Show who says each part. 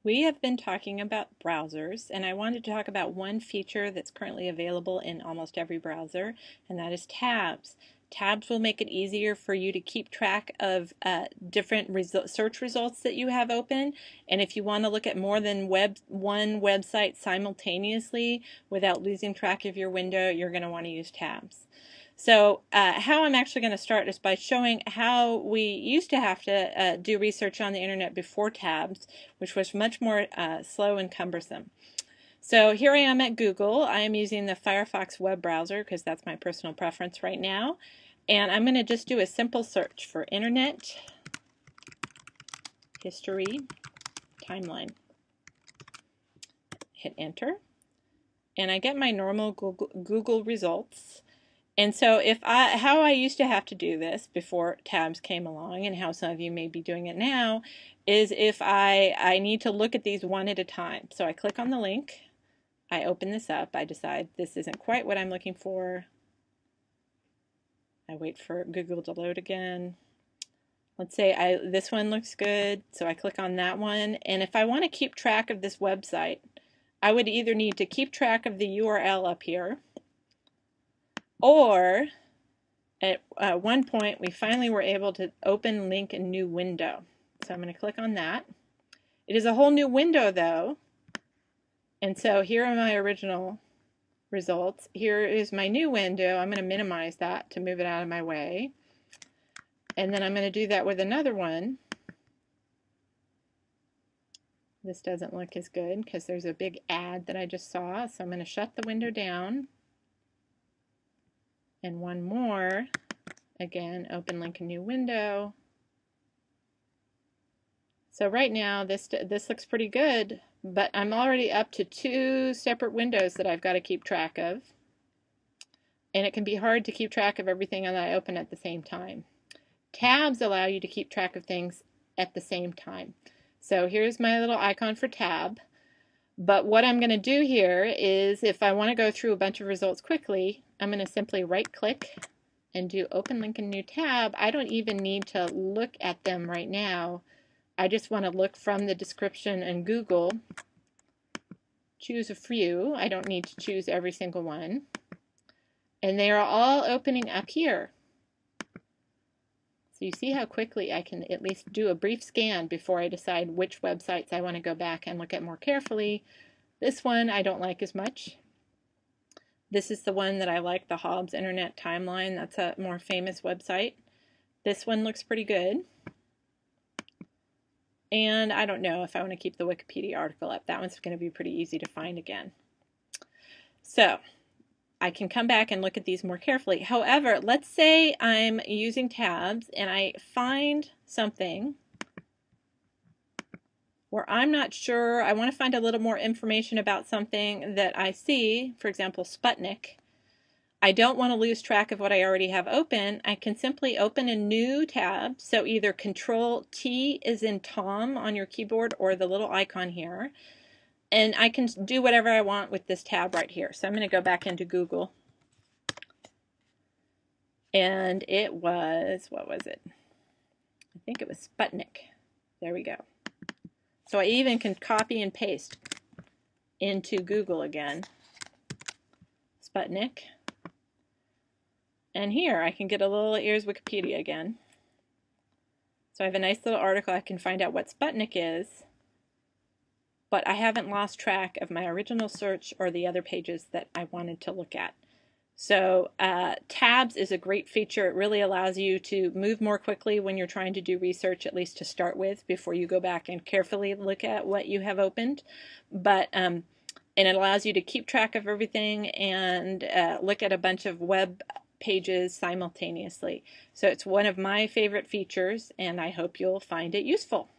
Speaker 1: We have been talking about browsers, and I wanted to talk about one feature that's currently available in almost every browser, and that is tabs. Tabs will make it easier for you to keep track of different search results that you have open, and if you want to look at more than one website simultaneously without losing track of your window, you're going to want to use tabs. So how I'm actually going to start is by showing how we used to have to do research on the internet before tabs, which was much more slow and cumbersome. So here I am at Google. I am using the Firefox web browser because that's my personal preference right now. And I'm going to just do a simple search for internet history timeline. Hit enter. And I get my normal Google results. And so how I used to have to do this before tabs came along, and how some of you may be doing it now, is if I need to look at these one at a time. So I click on the link, I open this up, I decide this isn't quite what I'm looking for. I wait for Google to load again. Let's say this one looks good, so I click on that one. And if I want to keep track of this website, I would either need to keep track of the URL up here, or at one point we finally were able to open link a new window. So I'm going to click on that. It is a whole new window though, and so here are my original results. Here is my new window. I'm going to minimize that to move it out of my way, and then I'm going to do that with another one. This doesn't look as good because there's a big ad that I just saw, so I'm going to shut the window down. And one more, again, open link a new window. So right now this looks pretty good, but I'm already up to 2 separate windows that I've got to keep track of. And it can be hard to keep track of everything that I open at the same time. Tabs allow you to keep track of things at the same time. So here's my little icon for tab. But what I'm going to do here is, if I want to go through a bunch of results quickly, I'm going to simply right click and do open link in new tab. I don't even need to look at them right now. I just want to look from the description in Google, choose a few. I don't need to choose every single one. And they are all opening up here. So you see how quickly I can at least do a brief scan before I decide which websites I want to go back and look at more carefully. This one I don't like as much. This is the one that I like, the Hobbs Internet Timeline. That's a more famous website. This one looks pretty good. And I don't know if I want to keep the Wikipedia article up. That one's going to be pretty easy to find again. So I can come back and look at these more carefully. However, let's say I'm using tabs and I find something where I'm not sure, I want to find a little more information about something that I see, for example, Sputnik. I don't want to lose track of what I already have open. I can simply open a new tab. So either Control T is in Tom on your keyboard, or the little icon here. And I can do whatever I want with this tab right here. So I'm going to go back into Google. And it was, what was it? I think it was Sputnik. There we go. So I even can copy and paste into Google again. Sputnik. And here I can get a little, here's Wikipedia again. So I have a nice little article. I can find out what Sputnik is, but I haven't lost track of my original search or the other pages that I wanted to look at. So tabs is a great feature. It really allows you to move more quickly when you're trying to do research, at least to start with, before you go back and carefully look at what you have opened. But and it allows you to keep track of everything and look at a bunch of web pages simultaneously. So it's one of my favorite features, and I hope you'll find it useful.